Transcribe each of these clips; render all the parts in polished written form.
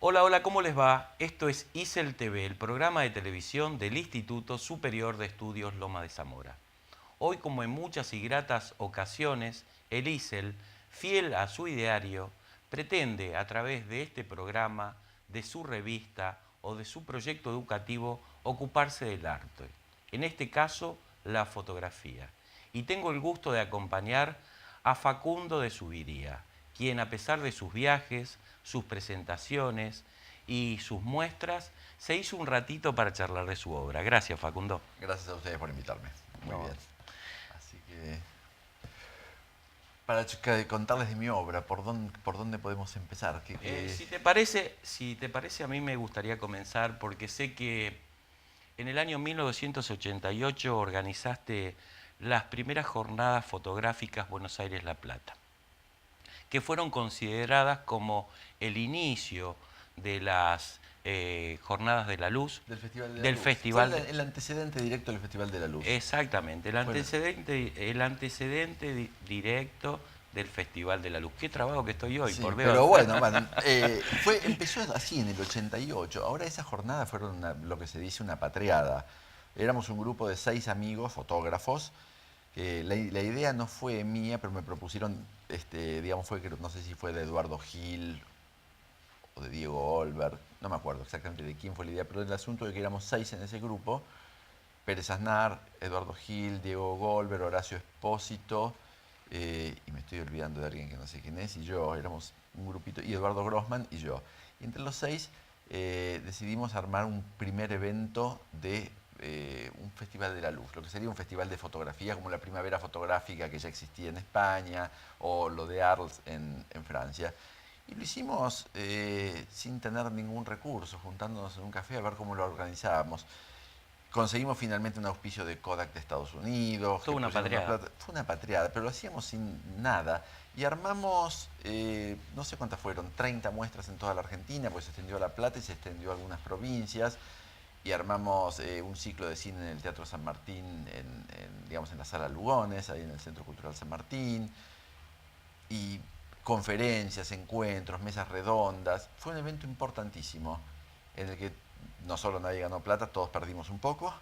Hola, hola, ¿cómo les va? Esto es ISEL TV, el programa de televisión del Instituto Superior de Estudios Loma de Zamora. Hoy, como en muchas y gratas ocasiones, el ISEL, fiel a su ideario, pretende a través de este programa, de su revista o de su proyecto educativo ocuparse del arte. En este caso, la fotografía. Y tengo el gusto de acompañar a Facundo de Subiría, quien a pesar de sus viajes, sus presentaciones y sus muestras, se hizo un ratito para charlar de su obra. Gracias, Facundo. Gracias a ustedes por invitarme. Muy No. bien. Así que, para contarles de mi obra, ¿por dónde podemos empezar? Si te parece, a mí me gustaría comenzar porque sé que en el año 1988 organizaste las primeras jornadas fotográficas Buenos Aires-La Plata, que fueron consideradas como el inicio de las Jornadas de la Luz, Del Festival de la del Luz. Fue Festival de... el antecedente directo del Festival de la Luz. Exactamente, el Fue el- antecedente, el antecedente directo del Festival de la Luz. Qué trabajo que estoy hoy, por Sí, Dios. pero bueno, empezó así en el 88. Ahora esas jornadas fueron lo que se dice una patreada. Éramos un grupo de 6 amigos, fotógrafos. La idea no fue mía, pero me propusieron, digamos, no sé si fue de Eduardo Gil o de Diego Olver, no me acuerdo exactamente de quién fue la idea, pero el asunto de que éramos 6 en ese grupo: Pérez Aznar, Eduardo Gil, Diego Golver, Horacio Espósito, y me estoy olvidando de alguien que no sé quién es, y yo, éramos un grupito, y Eduardo Grossman y yo. Y entre los 6 decidimos armar un primer evento de un Festival de la Luz, lo que sería un festival de fotografía, como la Primavera Fotográfica que ya existía en España, o lo de Arles en Francia. Y lo hicimos sin tener ningún recurso, juntándonos en un café a ver cómo lo organizábamos. Conseguimos finalmente un auspicio de Kodak de Estados Unidos, que Toda una pusieron una patria. plata. Fue una patriada, pero lo hacíamos sin nada. Y armamos, no sé cuántas fueron, 30 muestras en toda la Argentina, pues se extendió a La Plata y se extendió a algunas provincias. Y armamos un ciclo de cine en el Teatro San Martín, digamos, en la Sala Lugones, ahí en el Centro Cultural San Martín. Y conferencias, encuentros, mesas redondas. Fue un evento importantísimo en el que no solo nadie ganó plata, todos perdimos un poco,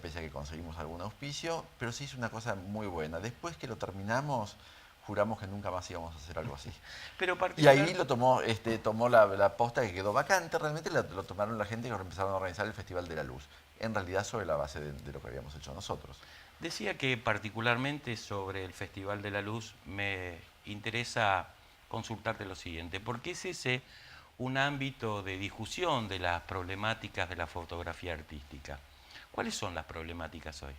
pese a que conseguimos algún auspicio, pero se hizo una cosa muy buena. Después que lo terminamos, juramos que nunca más íbamos a hacer algo así. Pero Y ahí particular, tomó la posta que quedó vacante, realmente lo tomaron la gente que empezaron a organizar el Festival de la Luz, en realidad sobre la base de lo que habíamos hecho nosotros. decía que particularmente sobre el Festival de la Luz me interesa consultarte lo siguiente. ¿Por qué es ese un ámbito de discusión de las problemáticas de la fotografía artística? ¿Cuáles son las problemáticas hoy?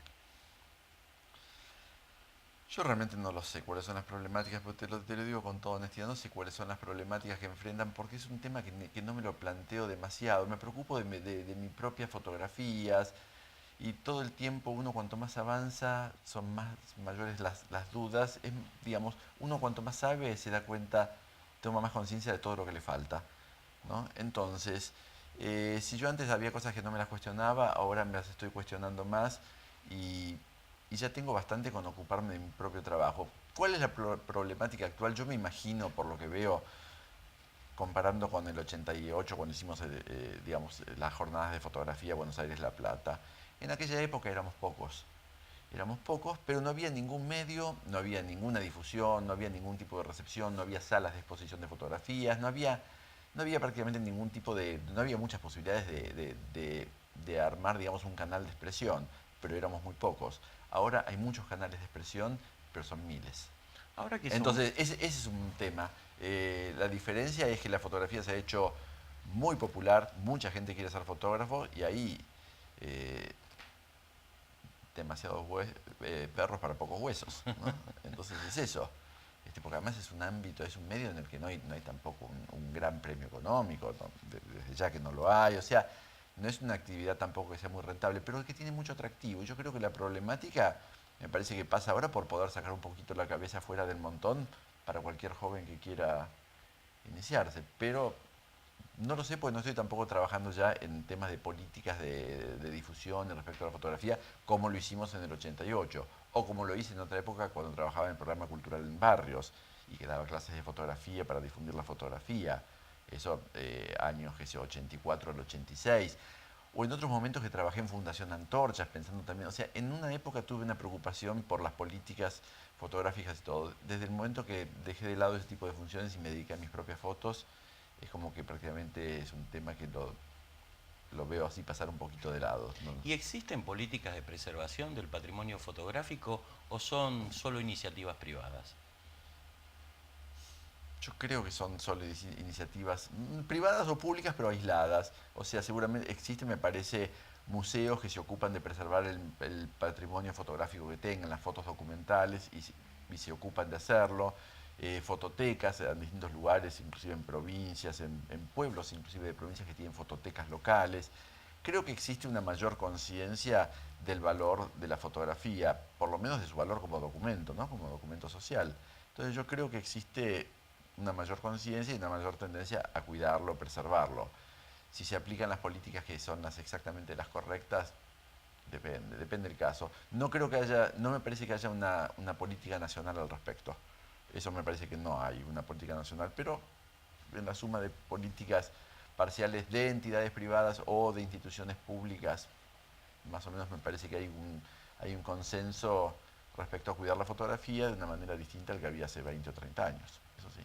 Yo realmente no lo sé cuáles son las problemáticas, pero te lo digo con toda honestidad, no sé cuáles son las problemáticas que enfrentan, porque es un tema que no me lo planteo demasiado. Me preocupo de mis propias fotografías, y todo el tiempo uno cuanto más avanza son más mayores las dudas. Digamos, uno cuanto más sabe se da cuenta, toma más conciencia de todo lo que le falta, ¿no? Entonces, si yo antes había cosas que no me las cuestionaba, ahora me las estoy cuestionando más, y, y ya tengo bastante con ocuparme de mi propio trabajo. ¿Cuál es la problemática actual? Yo me imagino, por lo que veo, comparando con el 88, cuando hicimos, digamos, las jornadas de fotografía Buenos Aires-La Plata. En aquella época éramos pocos, pero no había ningún medio, no había ninguna difusión, no había ningún tipo de recepción, no había salas de exposición de fotografías, no había prácticamente ningún tipo no había muchas posibilidades de armar, digamos, un canal de expresión, pero éramos muy pocos. Ahora hay muchos canales de expresión, pero son miles. Ahora que son... Entonces, ese es un tema. La diferencia es que la fotografía se ha hecho muy popular, mucha gente quiere ser fotógrafo, y ahí eh, demasiados perros para pocos huesos, ¿no? Entonces es eso. Porque además es un ámbito, es un medio en el que no hay tampoco un gran premio económico, ¿no? Desde ya que no lo hay. O sea, no es una actividad tampoco que sea muy rentable, pero que tiene mucho atractivo. Yo creo que la problemática me parece que pasa ahora por poder sacar un poquito la cabeza fuera del montón para cualquier joven que quiera iniciarse. Pero no lo sé, porque no estoy tampoco trabajando ya en temas de políticas de difusión respecto a la fotografía, como lo hicimos en el 88, o como lo hice en otra época cuando trabajaba en el programa cultural en barrios y que daba clases de fotografía para difundir la fotografía. Eso años, que sé, 84 al 86. O en otros momentos que trabajé en Fundación Antorchas, pensando también, o sea, en una época tuve una preocupación por las políticas fotográficas y todo. Desde el momento que dejé de lado ese tipo de funciones y me dediqué a mis propias fotos, es como que prácticamente es un tema que lo veo así pasar un poquito de lado, ¿no? ¿Y existen políticas de preservación del patrimonio fotográfico o son solo iniciativas privadas? Yo creo que son solo iniciativas privadas o públicas, pero aisladas. O sea, seguramente existen, me parece, museos que se ocupan de preservar el patrimonio fotográfico que tengan, las fotos documentales, y se ocupan de hacerlo. Fototecas en distintos lugares, inclusive en provincias, en pueblos, inclusive de provincias que tienen fototecas locales. Creo que existe una mayor conciencia del valor de la fotografía, por lo menos de su valor como documento, ¿no? Como documento social. Entonces yo creo que existe una mayor conciencia y una mayor tendencia a cuidarlo, preservarlo. Si se aplican las políticas que son exactamente las correctas, depende del caso. No creo que haya, no me parece que haya una política nacional al respecto. Eso me parece que no hay una política nacional, pero en la suma de políticas parciales de entidades privadas o de instituciones públicas, más o menos me parece que hay un consenso respecto a cuidar la fotografía de una manera distinta al que había hace 20 o 30 años, eso sí.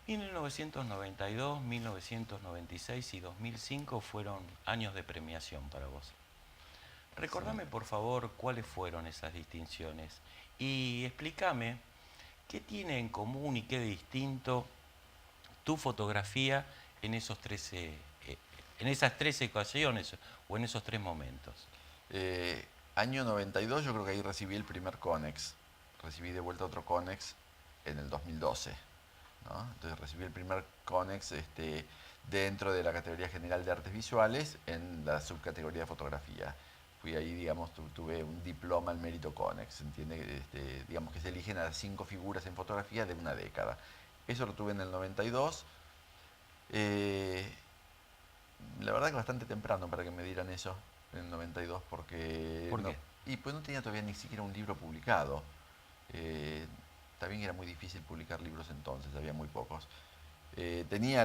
1992, 1996 y 2005 fueron años de premiación para vos. Sí. Recordame por favor cuáles fueron esas distinciones y explícame qué tiene en común y qué de distinto tu fotografía en en esas 13 ocasiones o en esos 3 momentos. Año 92, yo creo que ahí recibí el primer Conex. Recibí de vuelta otro Conex en el 2012, ¿no? Entonces recibí el primer Conex dentro de la categoría general de artes visuales en la subcategoría de fotografía. Fui ahí, digamos, tuve un diploma al mérito Conex, ¿entiende? Digamos que se eligen a 5 figuras en fotografía de una década. Eso lo tuve en el 92. Eh, la verdad que bastante temprano para que me dieran eso en el 92, porque ¿Por no, qué? y pues no tenía todavía ni siquiera un libro publicado. Eh, También era muy difícil publicar libros entonces, había muy pocos. Tenía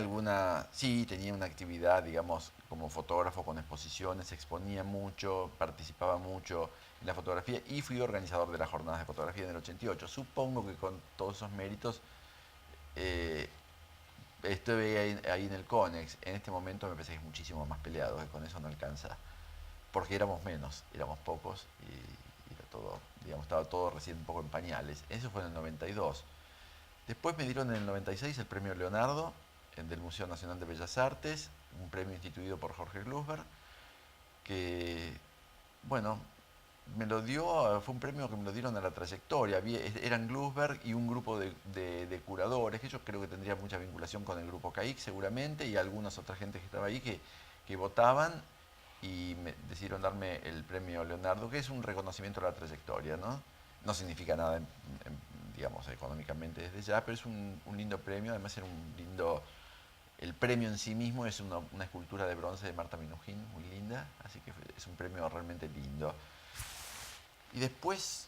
sí, tenía una actividad, digamos, como fotógrafo con exposiciones, exponía mucho, participaba mucho en la fotografía y fui organizador de las jornadas de fotografía en el 88. Supongo que con todos esos méritos eh, estuve ahí en el CONEX. En este momento me parece que es muchísimo más peleado, que con eso no alcanza, porque éramos menos, éramos pocos y era todo, digamos, estaba todo recién un poco en pañales. Eso fue en el 92. Después me dieron en el 96 el premio Leonardo del Museo Nacional de Bellas Artes, un premio instituido por Jorge Glusberg, que, bueno, fue un premio que me lo dieron a la trayectoria. Eran Glusberg y un grupo de curadores, que yo creo que tendría mucha vinculación con el grupo CAIC seguramente, y algunas otras gente que estaba ahí que votaban y me decidieron darme el premio Leonardo, que es un reconocimiento a la trayectoria, ¿no? No significa nada, digamos, económicamente desde ya, pero es un lindo premio, además era un lindo... El premio en sí mismo es una escultura de bronce de Marta Minujín, muy linda, así que es un premio realmente lindo. Y después,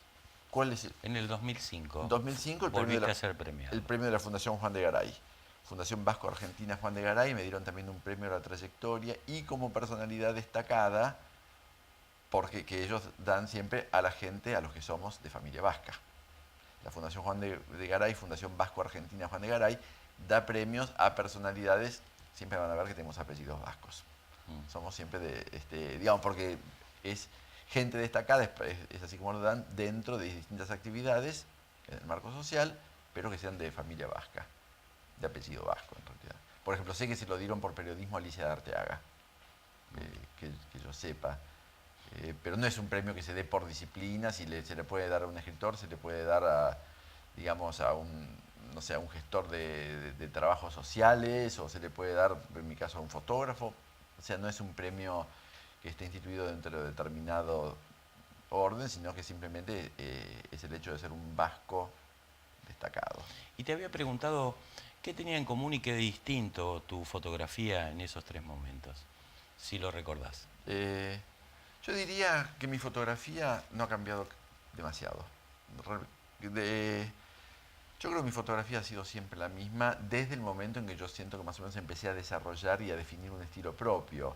¿cuál es el? En el 2005 2005 volviste a ser premiado. el premio de la Fundación Juan de Garay. Fundación Vasco-Argentina Juan de Garay, me dieron también un premio a la trayectoria y como personalidad destacada, porque que ellos dan siempre a la gente, a los que somos de familia vasca. La Fundación Juan de Garay, Fundación Vasco-Argentina Juan de Garay, da premios a personalidades, siempre van a ver que tenemos apellidos vascos. Somos siempre digamos, porque es gente destacada, es así como lo dan, dentro de distintas actividades en el marco social, pero que sean de familia vasca, de apellido vasco en realidad. Por ejemplo, sé que se lo dieron por periodismo a Alicia de Arteaga, que yo sepa. Pero no es un premio que se dé por disciplina, se le puede dar a un escritor, se le puede dar a, digamos, a un, no sé, a un gestor de trabajos sociales, o se le puede dar, en mi caso, a un fotógrafo. O sea, no es un premio que esté instituido dentro de determinado orden, sino que simplemente es el hecho de ser un vasco destacado. Y te había preguntado qué tenía en común y qué de distinto tu fotografía en esos 3 momentos, si lo recordás. Eh, yo diría que mi fotografía no ha cambiado demasiado. De, Yo creo que mi fotografía ha sido siempre la misma desde el momento en que yo siento que más o menos empecé a desarrollar y a definir un estilo propio.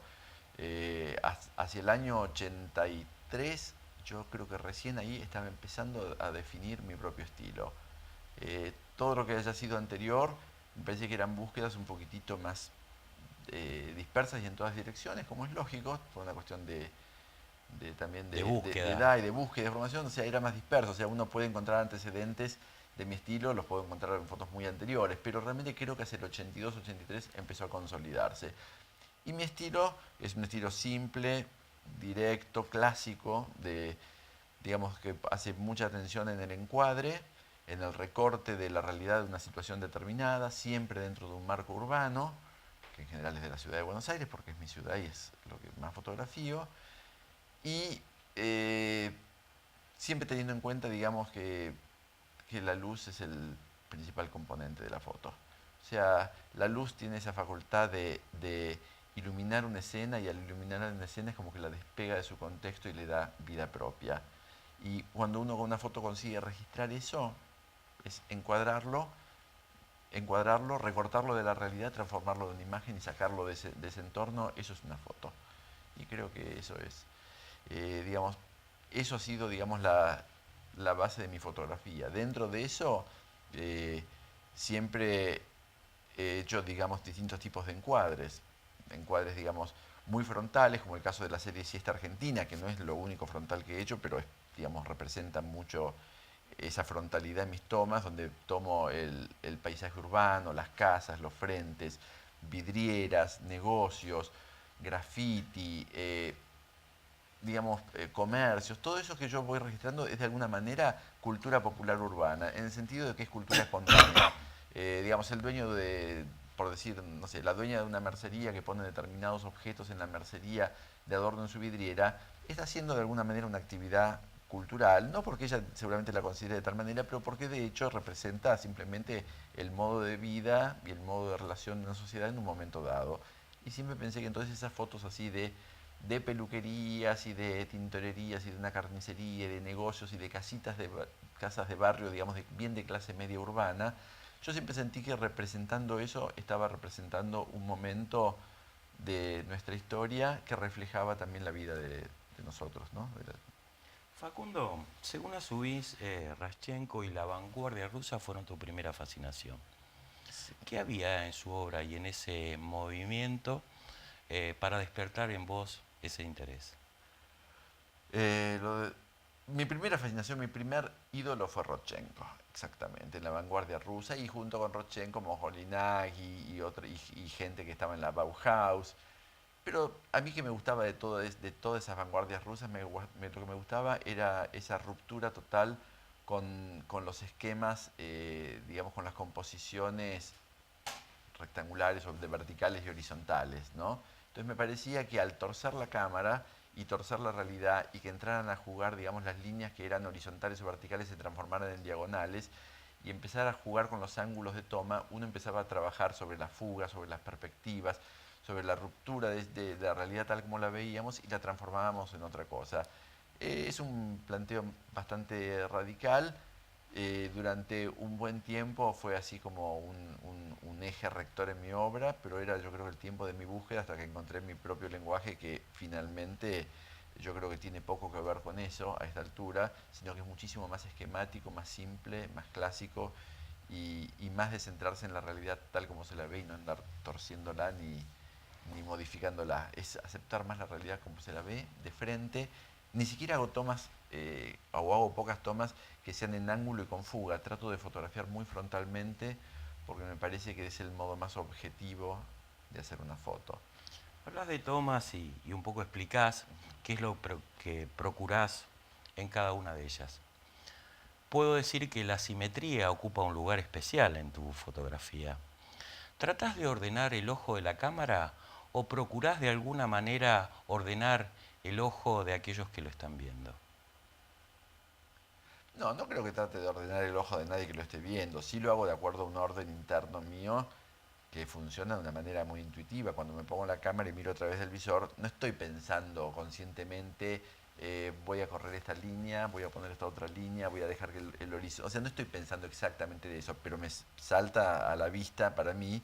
Hacia el año 83, yo creo que recién ahí estaba empezando a definir mi propio estilo. Todo lo que haya sido anterior, me parece que eran búsquedas un poquitito más dispersas y en todas direcciones, como es lógico, por una cuestión también De de búsqueda. edad y de búsqueda de información, o sea, era más disperso, o sea, uno puede encontrar antecedentes de mi estilo, los puedo encontrar en fotos muy anteriores, pero realmente creo que hacia el 82, 83 empezó a consolidarse. Y mi estilo es un estilo simple, directo, clásico, digamos que hace mucha atención en el encuadre, en el recorte de la realidad de una situación determinada, siempre dentro de un marco urbano, que en general es de la ciudad de Buenos Aires, porque es mi ciudad y es lo que más fotografío, y eh, siempre teniendo en cuenta, digamos, que la luz es el principal componente de la foto. O sea, la luz tiene esa facultad de iluminar una escena y al iluminar una escena es como que la despega de su contexto y le da vida propia. Y cuando uno con una foto consigue registrar eso, es encuadrarlo, recortarlo de la realidad, transformarlo en una imagen y sacarlo de ese entorno, eso es una foto. Y creo que eso es, digamos, eso ha sido, digamos, la base de mi fotografía. Dentro de eso, eh, siempre he hecho, digamos, distintos tipos de encuadres. Encuadres, digamos, muy frontales, como el caso de la serie Siesta Argentina, que no es lo único frontal que he hecho, pero, digamos, representa mucho esa frontalidad en mis tomas, donde tomo el paisaje urbano, las casas, los frentes, vidrieras, negocios, graffiti, digamos, comercios, todo eso que yo voy registrando es de alguna manera cultura popular urbana, en el sentido de que es cultura espontánea. Digamos, el dueño de, por decir, no sé, la dueña de una mercería que pone determinados objetos en la mercería de adorno en su vidriera, está haciendo de alguna manera una actividad cultural, no porque ella seguramente la considere de tal manera, pero porque de hecho representa simplemente el modo de vida y el modo de relación de una sociedad en un momento dado. Y siempre pensé que entonces esas fotos así de peluquerías y de tintorerías y de una carnicería y de negocios y de casitas casas de barrio, digamos, bien de clase media urbana, yo siempre sentí que representando eso estaba representando un momento de nuestra historia que reflejaba también la vida de nosotros, ¿no? Facundo, según Asubis, Raschenko y la vanguardia rusa fueron tu primera fascinación. Sí. ¿Qué había en su obra y en ese movimiento para despertar en vos ese interés? Eh, lo de- Mi primera fascinación, mi primer ídolo fue Rodchenko, exactamente, en la vanguardia rusa y junto con Rodchenko, Moholy-Nagy y gente que estaba en la Bauhaus. Pero a mí que me gustaba de todas esas vanguardias rusas, lo que me gustaba era esa ruptura total con los esquemas, digamos, con las composiciones rectangulares o de verticales y horizontales, ¿no? Entonces me parecía que al torcer la cámara y torcer la realidad y que entraran a jugar, digamos, las líneas que eran horizontales o verticales se transformaran en diagonales y empezar a jugar con los ángulos de toma, uno empezaba a trabajar sobre la fuga, sobre las perspectivas, sobre la ruptura de la realidad tal como la veíamos y la transformábamos en otra cosa. Es un planteo bastante radical. Durante un buen tiempo fue así como un eje rector en mi obra, pero era yo creo el tiempo de mi búsqueda hasta que encontré mi propio lenguaje que finalmente yo creo que tiene poco que ver con eso a esta altura, sino que es muchísimo más esquemático, más simple, más clásico y más de centrarse en la realidad tal como se la ve y no andar torciéndola ni modificándola. Es aceptar más la realidad como se la ve, de frente. Ni siquiera hago tomas o hago pocas tomas que sean en ángulo y con fuga. Trato de fotografiar muy frontalmente porque me parece que es el modo más objetivo de hacer una foto. Hablas de tomas y un poco explicás qué es lo que procurás en cada una de ellas. Puedo decir que la simetría ocupa un lugar especial en tu fotografía. ¿Tratás de ordenar el ojo de la cámara o procurás de alguna manera ordenar el ojo de aquellos que lo están viendo? No, no creo que trate de ordenar el ojo de nadie que lo esté viendo. Sí lo hago de acuerdo a un orden interno mío que funciona de una manera muy intuitiva. Cuando me pongo la cámara y miro a través del visor, no estoy pensando conscientemente voy a correr esta línea, voy a poner esta otra línea, voy a dejar que el horizonte... O sea, no estoy pensando exactamente de eso, pero me salta a la vista para mí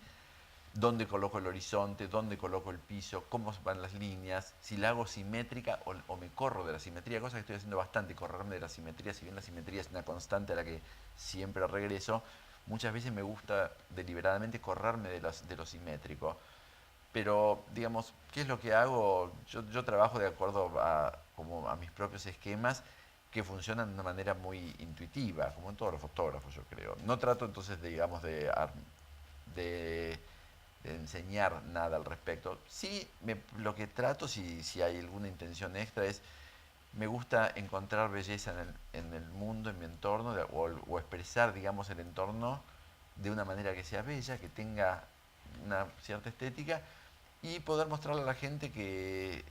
dónde coloco el horizonte, dónde coloco el piso, cómo van las líneas, si la hago simétrica o me corro de la simetría, cosa que estoy haciendo bastante, correrme de la simetría, si bien la simetría es una constante a la que siempre regreso, muchas veces me gusta deliberadamente correrme de lo simétrico. Pero, digamos, ¿qué es lo que hago? Yo trabajo de acuerdo como a mis propios esquemas que funcionan de una manera muy intuitiva, como en todos los fotógrafos, yo creo. No trato entonces, digamos, de enseñar nada al respecto. Sí, lo que trato, si hay alguna intención extra, es me gusta encontrar belleza en el mundo, en mi entorno, o expresar, digamos, el entorno de una manera que sea bella, que tenga una cierta estética y poder mostrarle a la gente que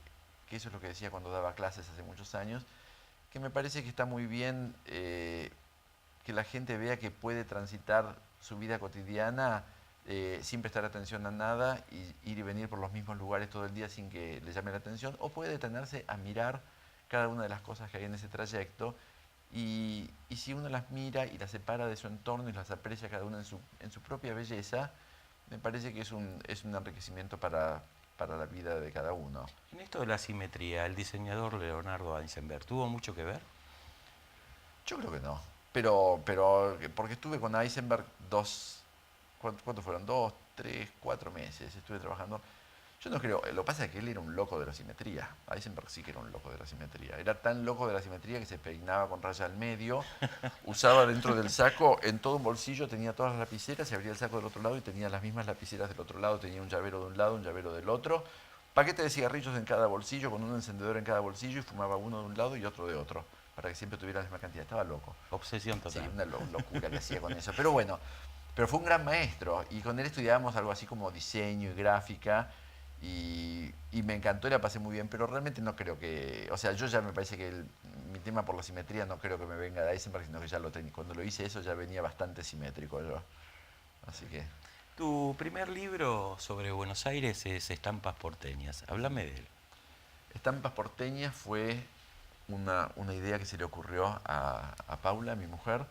eso es lo que decía cuando daba clases hace muchos años, que me parece que está muy bien que la gente vea que puede transitar su vida cotidiana sin prestar atención a nada y ir y venir por los mismos lugares todo el día sin que le llame la atención, o puede detenerse a mirar cada una de las cosas que hay en ese trayecto y si uno las mira y las separa de su entorno y las aprecia cada una en su propia belleza, me parece que es un enriquecimiento para la vida de cada uno. En esto de la simetría, ¿el diseñador Leonardo Eisenberg tuvo mucho que ver? Yo creo que no. Porque estuve con Eisenberg ¿cuánto fueron? 2, 3, 4 meses estuve trabajando. Yo no creo, lo que pasa es que él era un loco de la simetría. Eisenberg sí que era un loco de la simetría. Era tan loco de la simetría que se peinaba con raya al medio, usaba dentro del saco, en todo un bolsillo, tenía todas las lapiceras, se abría el saco del otro lado y tenía las mismas lapiceras del otro lado, tenía un llavero de un lado, un llavero del otro, paquete de cigarrillos en cada bolsillo, con un encendedor en cada bolsillo y fumaba uno de un lado y otro de otro, para que siempre tuviera la misma cantidad. Estaba loco. Obsesión Sí, total. una locura que hacía con eso. Pero bueno, pero fue un gran maestro y con él estudiábamos algo así como diseño y gráfica y me encantó y la pasé muy bien, pero realmente no creo que, o sea, yo ya me parece que mi tema por la simetría no creo que me venga de Eisenberg, sino que ya lo tenía. Cuando lo hice eso ya venía bastante simétrico yo. Así que... Tu primer libro sobre Buenos Aires es Estampas porteñas. Háblame de él. Estampas porteñas fue una idea que se le ocurrió a Paula, mi mujer,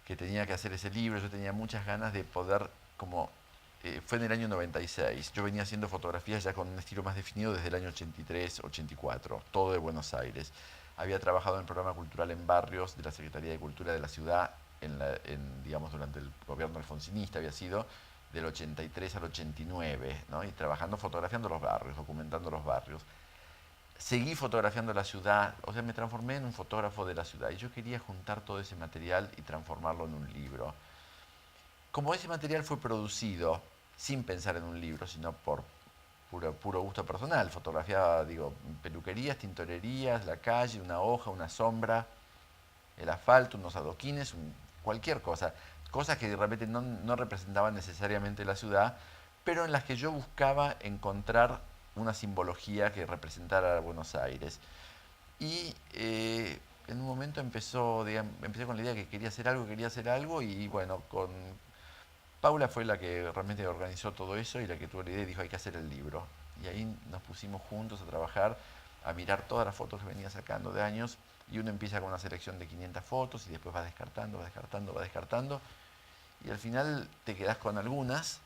que tenía que hacer ese libro. Yo tenía muchas ganas de poder, como fue en el año 96, yo venía haciendo fotografías ya con un estilo más definido desde el año 83, 84, todo de Buenos Aires. Había trabajado en el programa cultural en barrios de la Secretaría de Cultura de la ciudad, digamos, durante el gobierno alfonsinista había sido del 83 al 89, ¿no? Y trabajando, fotografiando los barrios, documentando los barrios. Seguí fotografiando la ciudad, o sea, me transformé en un fotógrafo de la ciudad y yo quería juntar todo ese material y transformarlo en un libro. Como ese material fue producido sin pensar en un libro, sino por puro gusto personal, fotografiaba, digo, peluquerías, tintorerías, la calle, una hoja, una sombra, el asfalto, unos adoquines, cualquier cosa. Cosas que de repente no representaban necesariamente la ciudad, pero en las que yo buscaba encontrar una simbología que representara a Buenos Aires. Y en un momento empecé con la idea que quería hacer algo y bueno, Paula fue la que realmente organizó todo eso y la que tuvo la idea y dijo hay que hacer el libro. Y ahí nos pusimos juntos a trabajar, a mirar todas las fotos que venía sacando de años y uno empieza con una selección de 500 fotos y después va descartando, va descartando, va descartando y al final te quedas con algunas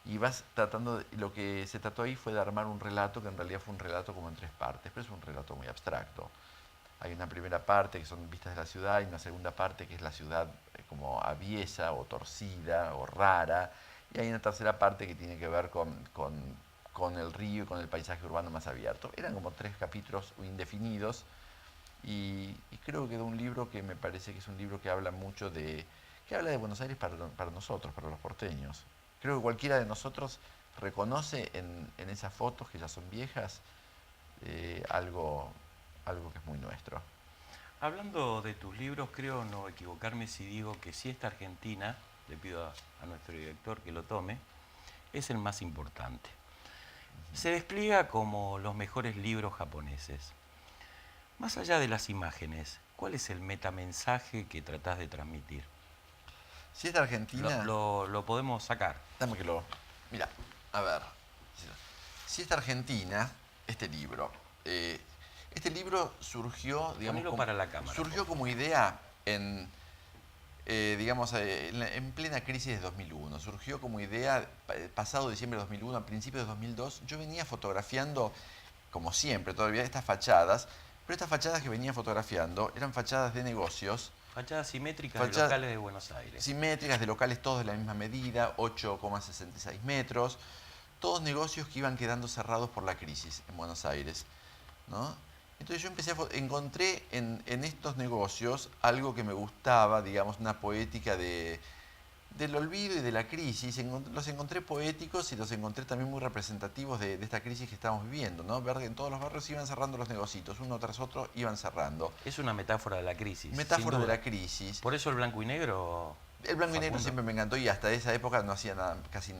y vas tratando, lo que se trató ahí fue de armar un relato que en realidad fue un relato como en 3 partes, pero es un relato muy abstracto. Hay una primera parte que son vistas de la ciudad y una segunda parte que es la ciudad como aviesa o torcida o rara. Y hay una tercera parte que tiene que ver con el río y con el paisaje urbano más abierto. Eran como 3 capítulos indefinidos y creo que quedó un libro que me parece que es un libro que habla mucho que habla de Buenos Aires para nosotros, para los porteños. Creo que cualquiera de nosotros reconoce en esas fotos que ya son viejas algo que es muy nuestro. Hablando de tus libros, creo no equivocarme si digo que si esta Argentina, le pido a nuestro director que lo tome, es el más importante. Se despliega como los mejores libros japoneses. Más allá de las imágenes, ¿cuál es el metamensaje que tratás de transmitir? Si esta Argentina... Lo podemos sacar. Dame que lo... Mira, a ver. Si esta Argentina, este libro, Este libro surgió, digamos, Ponelo para la cámara. surgió como idea en, digamos, en plena crisis de 2001. Surgió como idea pasado diciembre de 2001, a principios de 2002. Yo venía fotografiando, como siempre, todavía estas fachadas, pero estas fachadas que venía fotografiando eran fachadas de negocios. Fachadas simétricas de locales de Buenos Aires. Simétricas de locales todos de la misma medida, 8,66 metros. Todos negocios que iban quedando cerrados por la crisis en Buenos Aires, ¿no? Entonces yo encontré en estos negocios algo que me gustaba, digamos, una poética del olvido y de la crisis. Los encontré poéticos y los encontré también muy representativos de esta crisis que estamos viviendo, ¿no? Ver que en todos los barrios iban cerrando los negocios, uno tras otro iban cerrando. Es una metáfora de la crisis. Metáfora de la crisis. Por eso el blanco y negro. El blanco y negro siempre me encantó y hasta esa época no hacía nada, casi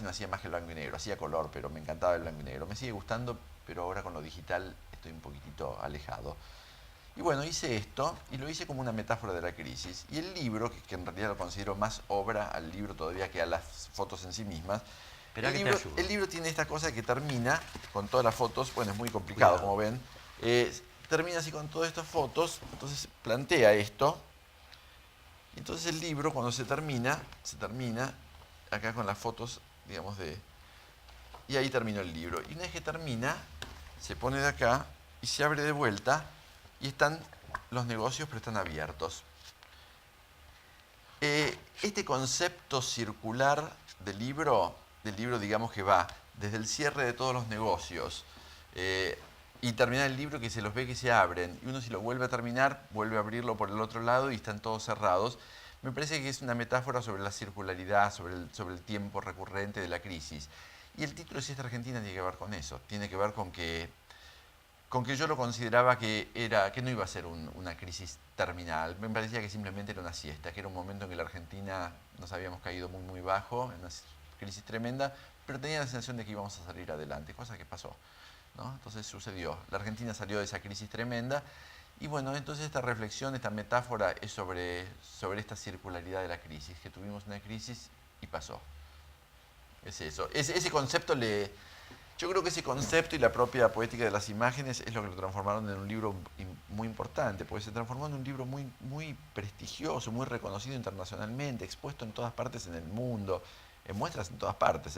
no hacía más que el blanco y negro, hacía color, pero me encantaba el blanco y negro. Me sigue gustando, pero ahora con lo digital estoy un poquitito alejado. Y bueno, hice esto y lo hice como una metáfora de la crisis. Y el libro, que en realidad lo considero más obra al libro todavía que a las fotos en sí mismas, el libro tiene esta cosa que termina con todas las fotos. Bueno, es muy complicado, como ven. Termina así con todas estas fotos, entonces plantea esto. Entonces el libro, cuando se termina acá con las fotos, digamos, y ahí terminó el libro. Y una vez que termina, se pone de acá y se abre de vuelta y están los negocios, pero están abiertos. Este concepto circular del libro, digamos, que va desde el cierre de todos los negocios y terminar el libro, que se los ve que se abren, y uno, si lo vuelve a terminar, vuelve a abrirlo por el otro lado y están todos cerrados. Me parece que es una metáfora sobre la circularidad, sobre el tiempo recurrente de la crisis. Y el título de Siesta Argentina tiene que ver con eso, tiene que ver con que yo lo consideraba que no iba a ser una crisis terminal. Me parecía que simplemente era una siesta, que era un momento en que la Argentina nos habíamos caído muy, muy bajo, en una crisis tremenda, pero tenía la sensación de que íbamos a salir adelante, cosa que pasó, ¿no? Entonces sucedió. La Argentina salió de esa crisis tremenda y bueno, entonces esta reflexión, esta metáfora es sobre esta circularidad de la crisis, que tuvimos una crisis y pasó. Es eso. Ese concepto yo creo que ese concepto y la propia poética de las imágenes es lo que lo transformaron en un libro muy importante, porque se transformó en un libro muy, muy prestigioso, muy reconocido internacionalmente, expuesto en todas partes en el mundo, en muestras en todas partes,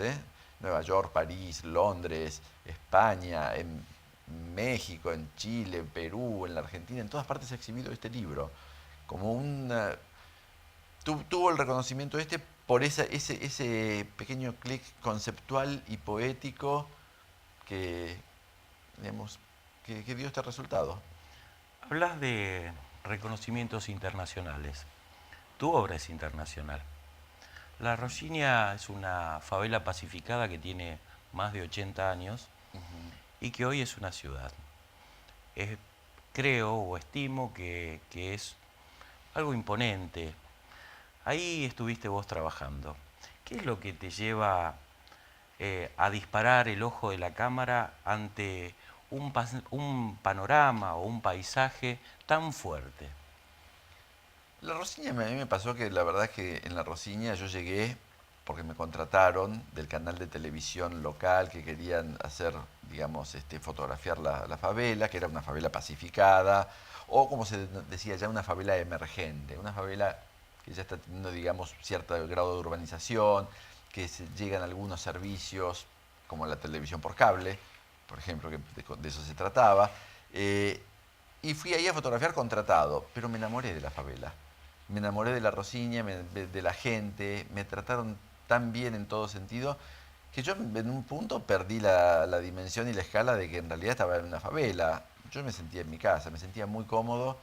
Nueva York, París, Londres, España, en México, en Chile, en Perú, en la Argentina, en todas partes se ha exhibido este libro. Como tuvo el reconocimiento por ese pequeño clic conceptual y poético que dio este resultado. Hablas de reconocimientos internacionales. Tu obra es internacional. La Roscinia es una favela pacificada que tiene más de 80 años y que hoy es una ciudad. Creo o estimo que es algo imponente. Ahí estuviste vos trabajando. ¿Qué es lo que te lleva a disparar el ojo de la cámara ante un panorama o un paisaje tan fuerte? La Roscinia, a mí me pasó que la verdad es que en la Roscinia yo llegué porque me contrataron del canal de televisión local que querían hacer, digamos, fotografiar la favela, que era una favela pacificada, o como se decía ya, una favela emergente, una favela que ya está teniendo, digamos, cierto grado de urbanización, que llegan algunos servicios, como la televisión por cable, por ejemplo, que de eso se trataba. Y fui ahí a fotografiar contratado, pero me enamoré de la favela. Me enamoré de la Roscinia, de la gente, me trataron tan bien en todo sentido, que yo en un punto perdí la dimensión y la escala de que en realidad estaba en una favela. Yo me sentía en mi casa, me sentía muy cómodo.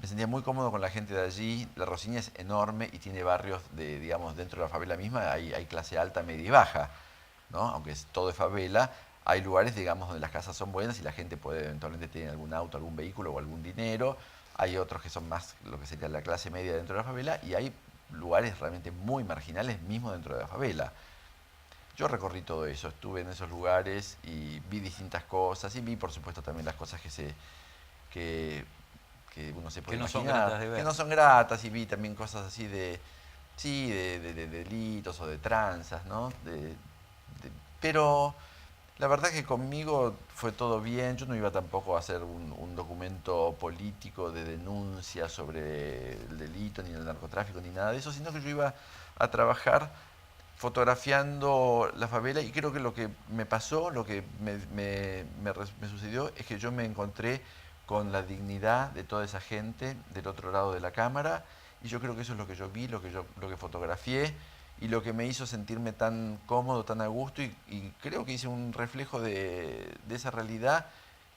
Me sentía muy cómodo con la gente de allí. La Roscinia es enorme y tiene barrios, digamos, dentro de la favela misma hay clase alta, media y baja, ¿no? Aunque es todo de favela, hay lugares, digamos, donde las casas son buenas y la gente puede eventualmente tener algún auto, algún vehículo o algún dinero. Hay otros que son más lo que sería la clase media dentro de la favela y hay lugares realmente muy marginales mismo dentro de la favela. Yo recorrí todo eso, estuve en esos lugares y vi distintas cosas y vi, por supuesto, también las cosas que uno se puede que no imaginar, son gratas de ver. que no son gratas, y vi también cosas así de delitos o de tranzas, ¿no? Pero La verdad que conmigo fue todo bien, yo no iba tampoco a hacer un documento político de denuncia sobre el delito, ni el narcotráfico, ni nada de eso, sino que yo iba a trabajar fotografiando la favela y creo que lo que me pasó, lo que me sucedió es que yo me encontré con la dignidad de toda esa gente del otro lado de la cámara y yo creo que eso es lo que yo vi, lo que fotografié y lo que me hizo sentirme tan cómodo, tan a gusto y creo que hice un reflejo de esa realidad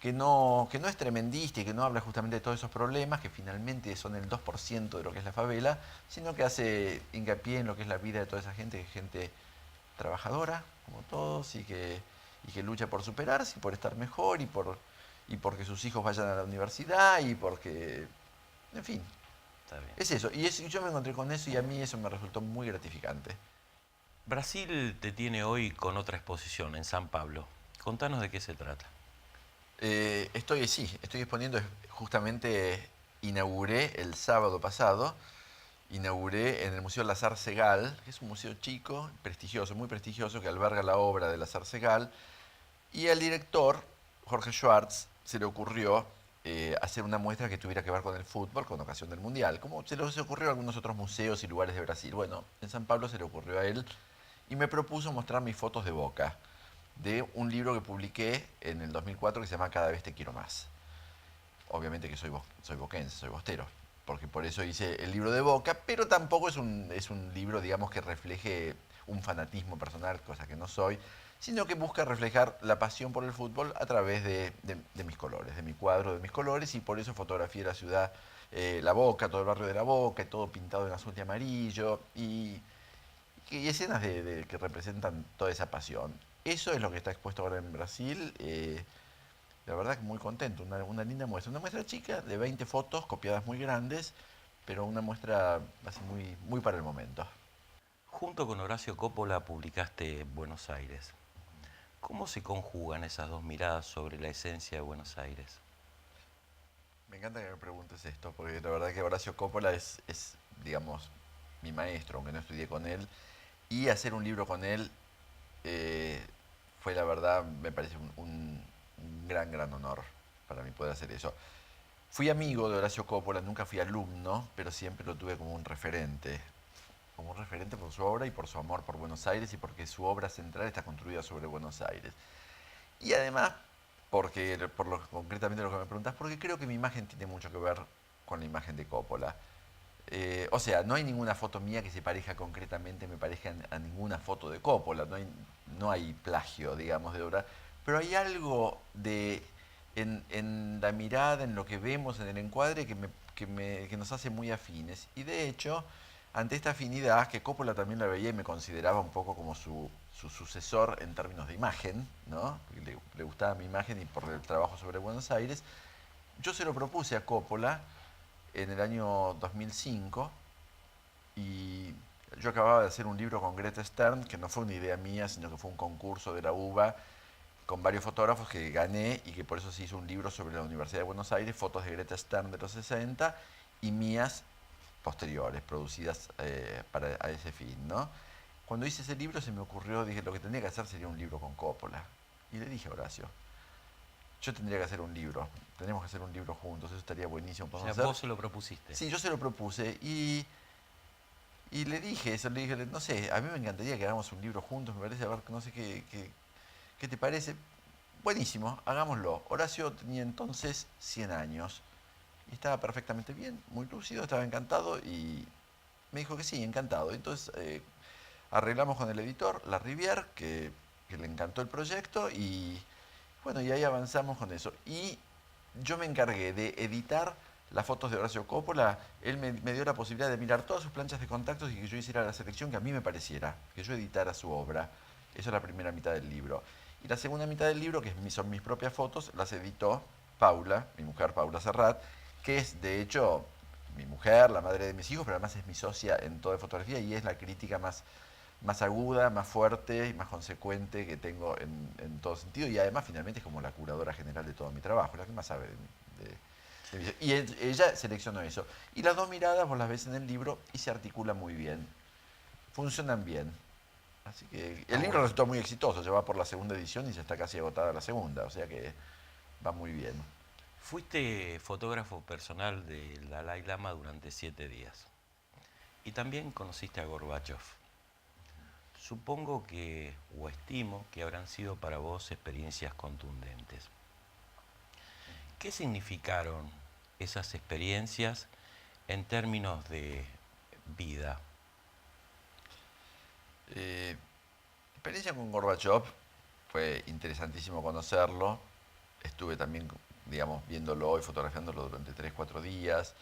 que no es tremendista y que no habla justamente de todos esos problemas, que finalmente son el 2% de lo que es la favela, sino que hace hincapié en lo que es la vida de toda esa gente, que es gente trabajadora, como todos, y que lucha por superarse y por estar mejor y porque sus hijos vayan a la universidad y porque, en fin, Está bien. es eso. Y yo me encontré con eso y a mí eso me resultó muy gratificante. Brasil te tiene hoy con otra exposición en San Pablo. Contanos de qué se trata. Estoy exponiendo, justamente inauguré el sábado pasado, inauguré en el Museo Lazar Segal, que es un museo chico, prestigioso, muy prestigioso, que alberga la obra de Lazar Segal, y al director, Jorge Schwartz, se le ocurrió hacer una muestra que tuviera que ver con el fútbol con ocasión del Mundial, como se ocurrió a algunos otros museos y lugares de Brasil. Bueno, en San Pablo se le ocurrió a él y me propuso mostrar mis fotos de Boca, de un libro que publiqué en el 2004 que se llama Cada vez te quiero más. Obviamente que soy boquense, soy bostero, porque por eso hice el libro de Boca, pero tampoco es un libro, digamos, que refleje un fanatismo personal, cosa que no soy, sino que busca reflejar la pasión por el fútbol a través de mis colores, de mi cuadro, de mis colores, y por eso fotografié la ciudad, La Boca, todo el barrio de La Boca, y todo pintado en azul y amarillo, y escenas que representan toda esa pasión. Eso es lo que está expuesto ahora en Brasil. La verdad que muy contento, una linda muestra. Una muestra chica de 20 fotos, copiadas muy grandes, pero una muestra así muy para el momento. Junto con Horacio Coppola publicaste Buenos Aires. ¿Cómo se conjugan esas dos miradas sobre la esencia de Buenos Aires? Me encanta que me preguntes esto, porque la verdad que Horacio Coppola digamos, mi maestro, aunque no estudié con él, y hacer un libro con él eh, fue la verdad, me parece un gran honor para mí poder hacer eso. Fui amigo de Horacio Coppola, nunca fui alumno, pero siempre lo tuve como un referente por su obra y por su amor por Buenos Aires y porque su obra central está construida sobre Buenos Aires. Y además, concretamente lo que me preguntas, porque creo que mi imagen tiene mucho que ver con la imagen de Coppola. O sea, no hay ninguna foto mía que se parezca concretamente, me parezca a ninguna foto de Coppola, no hay plagio, digamos, de obra, pero hay algo en la mirada, en lo que vemos, en el encuadre, que nos hace muy afines. Y de hecho, ante esta afinidad, que Coppola también la veía y me consideraba un poco como su sucesor en términos de imagen, ¿no? Le gustaba mi imagen y por el trabajo sobre Buenos Aires, yo se lo propuse a Coppola en el año 2005 y yo acababa de hacer un libro con Greta Stern, que no fue una idea mía, sino que fue un concurso de la UBA con varios fotógrafos que gané y que por eso se hizo un libro sobre la Universidad de Buenos Aires, fotos de Greta Stern de los 60 y mías posteriores, producidas a ese fin, ¿no? Cuando hice ese libro se me ocurrió, dije, lo que tendría que hacer sería un libro con Coppola. Y le dije a Horacio, yo tendría que hacer un libro, tenemos que hacer un libro juntos, eso estaría buenísimo. O sea, vos se lo propusiste. Sí, yo se lo propuse y le dije eso, le dije, no sé, a mí me encantaría que hagamos un libro juntos, me parece, a ver, no sé qué te parece. Buenísimo, hagámoslo. Horacio tenía entonces 100 años y estaba perfectamente bien, muy lúcido, estaba encantado y me dijo que sí, encantado. Entonces arreglamos con el editor, La Rivière, que le encantó el proyecto y bueno, y ahí avanzamos con eso. Y yo me encargué de editar las fotos de Horacio Coppola. Él me dio la posibilidad de mirar todas sus planchas de contactos y que yo hiciera la selección que a mí me pareciera, que yo editara su obra. Eso es la primera mitad del libro. Y la segunda mitad del libro, son mis propias fotos, las editó Paula, mi mujer Paula Serrat, que es de hecho mi mujer, la madre de mis hijos, pero además es mi socia en toda fotografía y es la crítica más aguda, más fuerte y más consecuente que tengo en todo sentido. Y además finalmente es como la curadora general de todo mi trabajo, la que más sabe y ella seleccionó eso. Y las dos miradas vos las ves en el libro y se articulan muy bien, funcionan bien. Así que el libro resultó muy exitoso, ya va por la segunda edición y ya está casi agotada la segunda, o sea que va muy bien. Fuiste fotógrafo personal del Dalai Lama durante 7 días y también conociste a Gorbachev. Supongo que, o estimo, que habrán sido para vos experiencias contundentes. ¿Qué significaron esas experiencias en términos de vida? Experiencia con Gorbachev, fue interesantísimo conocerlo. Estuve también, digamos, viéndolo y fotografiándolo durante 3 4 días.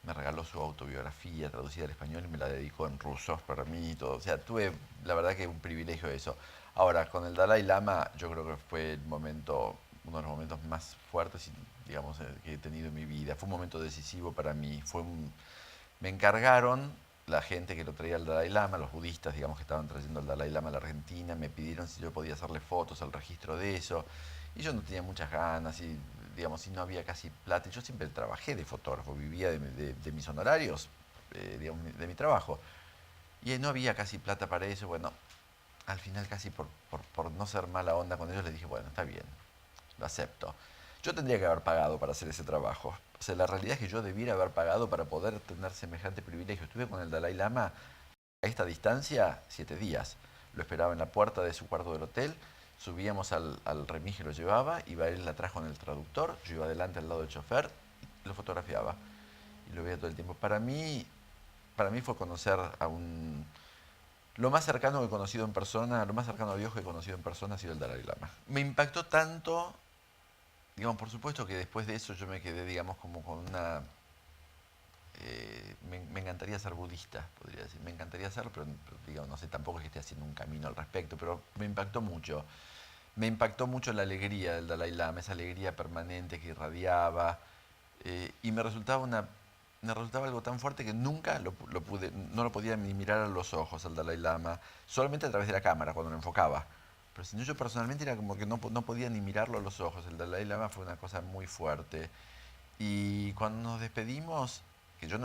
Me regaló su autobiografía traducida al español y me la dedicó en ruso para mí y todo. O sea, tuve, la verdad que un privilegio eso. Ahora, con el Dalai Lama, yo creo que fue el momento, uno de los momentos más fuertes, digamos, que he tenido en mi vida. Fue un momento decisivo para mí. Me encargaron la gente que lo traía al Dalai Lama, los budistas, digamos, que estaban trayendo al Dalai Lama a la Argentina, me pidieron si yo podía hacerle fotos al registro de eso. Y yo no tenía muchas ganas y, digamos, y no había casi plata. Y yo siempre trabajé de fotógrafo, vivía de mis honorarios, digamos, de mi trabajo. Y no había casi plata para eso. Bueno, al final casi por no ser mala onda con ellos, les dije, bueno, está bien, lo acepto. Yo tendría que haber pagado para hacer ese trabajo. O sea, la realidad es que yo debiera haber pagado para poder tener semejante privilegio. Estuve con el Dalai Lama a esta distancia 7 días. Lo esperaba en la puerta de su cuarto del hotel, subíamos al remis que lo llevaba, iba él atrás con el traductor, yo iba adelante al lado del chofer y lo fotografiaba. Y lo veía todo el tiempo. Para mí fue conocer a un... Lo más cercano que he conocido en persona, lo más cercano a Dios que he conocido en persona ha sido el Dalai Lama. Me impactó tanto, digamos, por supuesto que después de eso yo me quedé, digamos, como con una... me encantaría ser budista, podría decir. Me encantaría ser, pero digamos, no sé, tampoco es que esté haciendo un camino al respecto, pero me impactó mucho. Me impactó mucho la alegría del Dalai Lama, esa alegría permanente que irradiaba, y me resultaba algo tan fuerte que nunca no lo podía ni mirar a los ojos al Dalai Lama, solamente a través de la cámara cuando lo enfocaba. Pero si no, yo personalmente era como que no podía ni mirarlo a los ojos. El Dalai Lama fue una cosa muy fuerte. Y cuando nos despedimos, que yo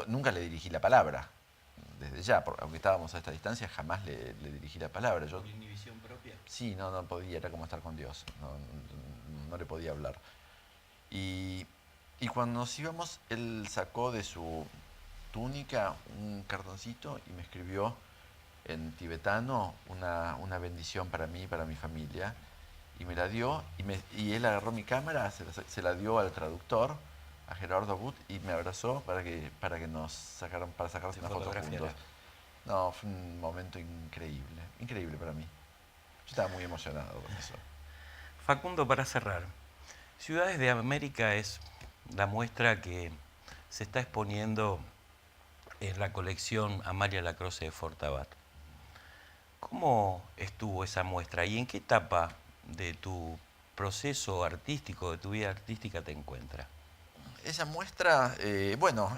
nunca le dirigí la palabra, desde ya, aunque estábamos a esta distancia, jamás le dirigí la palabra. Yo, ¿Por inhibición propia? sí, no podía, era como estar con Dios, no le podía hablar. Y, y cuando nos íbamos, él sacó de su túnica un cartoncito y me escribió en tibetano una bendición para mí y para mi familia. Y me la dio, y él agarró mi cámara, se la dio al traductor, a Gerardo But, y me abrazó para nos sacaran, para sacarnos una foto juntos. No, fue un momento increíble, increíble para mí. Yo estaba muy emocionado con eso. Facundo, para cerrar, Ciudades de América es la muestra que se está exponiendo en la colección Amalia Lacroze de Fortabat. ¿Cómo estuvo esa muestra y en qué etapa de tu proceso artístico, de tu vida artística te encuentras? Esa muestra,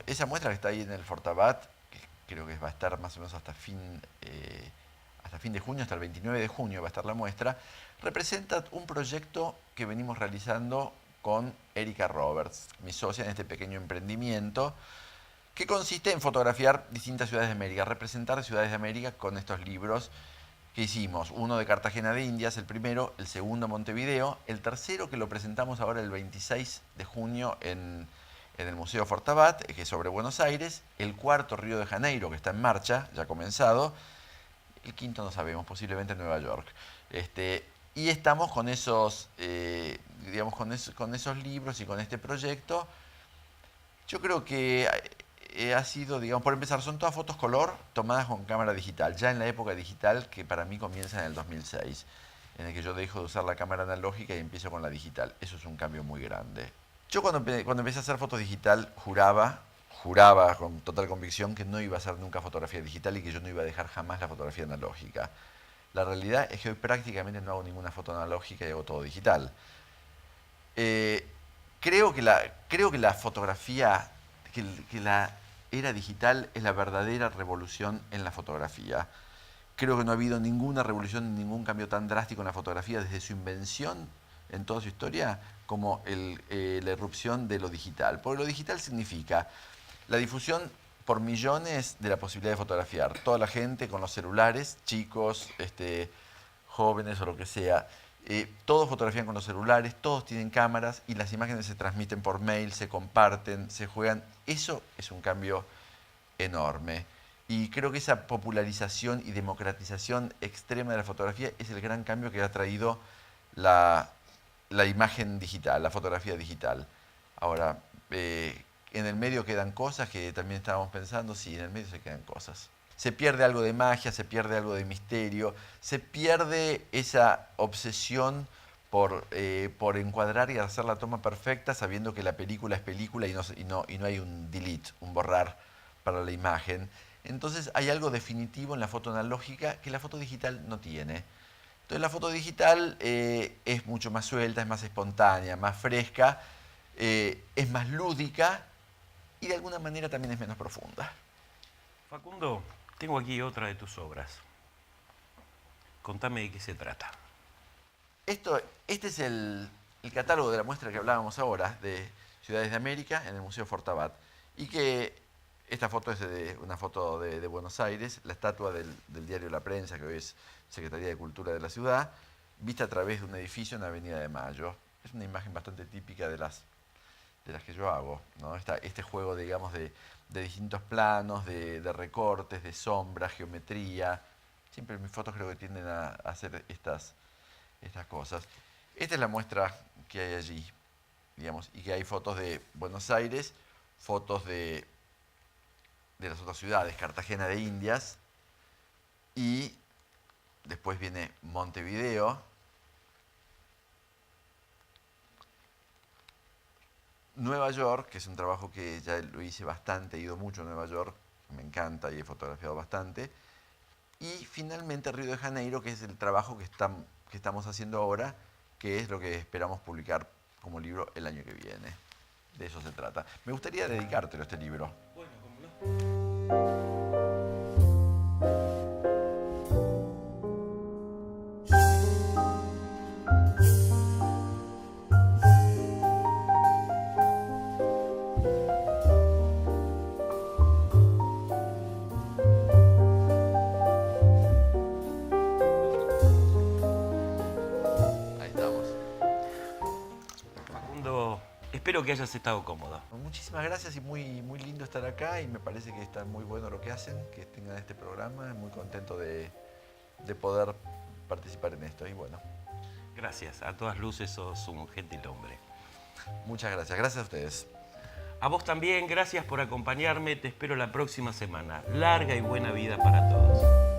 esa muestra que está ahí en el Fortabat, que creo que va a estar más o menos hasta fin de junio, hasta el 29 de junio va a estar la muestra, representa un proyecto que venimos realizando con Erika Roberts, mi socia en este pequeño emprendimiento, que consiste en fotografiar distintas ciudades de América, representar ciudades de América con estos libros que hicimos. Uno de Cartagena de Indias, el primero, el segundo Montevideo, el tercero que lo presentamos ahora el 26 de junio en el Museo Fortabat, que es sobre Buenos Aires, el cuarto Río de Janeiro, que está en marcha, ya ha comenzado, el quinto no sabemos, posiblemente en Nueva York. Y estamos con esos, digamos, con esos libros y con este proyecto. Yo creo que ha sido, digamos, por empezar, son todas fotos color tomadas con cámara digital, ya en la época digital que para mí comienza en el 2006, en el que yo dejo de usar la cámara analógica y empiezo con la digital. Eso es un cambio muy grande. Yo cuando empecé a hacer fotos digital juraba con total convicción que no iba a hacer nunca fotografía digital y que yo no iba a dejar jamás la fotografía analógica. La realidad es que hoy prácticamente no hago ninguna foto analógica y hago todo digital. Creo que la fotografía, que la era digital es la verdadera revolución en la fotografía. Creo que no ha habido ninguna revolución, ningún cambio tan drástico en la fotografía desde su invención en toda su historia como la irrupción de lo digital. Porque lo digital significa la difusión por millones de la posibilidad de fotografiar. Toda la gente con los celulares, chicos, jóvenes o lo que sea, todos fotografían con los celulares, todos tienen cámaras y las imágenes se transmiten por mail, se comparten, se juegan. Eso es un cambio enorme. Y creo que esa popularización y democratización extrema de la fotografía es el gran cambio que ha traído la imagen digital, la fotografía digital. Ahora, en el medio quedan cosas que también estábamos pensando, sí, en el medio se quedan cosas. Se pierde algo de magia, se pierde algo de misterio, se pierde esa obsesión por encuadrar y hacer la toma perfecta sabiendo que la película es película y no hay un delete, un borrar para la imagen. Entonces hay algo definitivo en la foto analógica que la foto digital no tiene. Entonces la foto digital es mucho más suelta, es más espontánea, más fresca, es más lúdica y de alguna manera también es menos profunda. Facundo, tengo aquí otra de tus obras. Contame de qué se trata. Este es el catálogo de la muestra que hablábamos ahora de Ciudades de América en el Museo Fortabat. Y que esta foto es una foto de Buenos Aires, la estatua del diario La Prensa, que hoy es Secretaría de Cultura de la ciudad, vista a través de un edificio en la Avenida de Mayo. Es una imagen bastante típica de las que yo hago, ¿no? Este juego, digamos, de distintos planos, de recortes, de sombras, geometría. Siempre mis fotos creo que tienden a hacer estas cosas. Esta es la muestra que hay allí, digamos, y que hay fotos de Buenos Aires, fotos de las otras ciudades, Cartagena de Indias, y después viene Montevideo, Nueva York, que es un trabajo que ya lo hice bastante, he ido mucho a Nueva York, me encanta y he fotografiado bastante, y finalmente Río de Janeiro, que es el trabajo que estamos haciendo ahora, que es lo que esperamos publicar como libro el año que viene. De eso se trata. Me gustaría dedicártelo este libro. Bueno, cómo no. Espero que hayas estado cómodo. Muchísimas gracias y muy, muy lindo estar acá y me parece que está muy bueno lo que hacen, que tengan este programa, muy contento de poder participar en esto y bueno. Gracias, a todas luces sos un gentil hombre. Muchas gracias, gracias a ustedes. A vos también, gracias por acompañarme, te espero la próxima semana. Larga y buena vida para todos.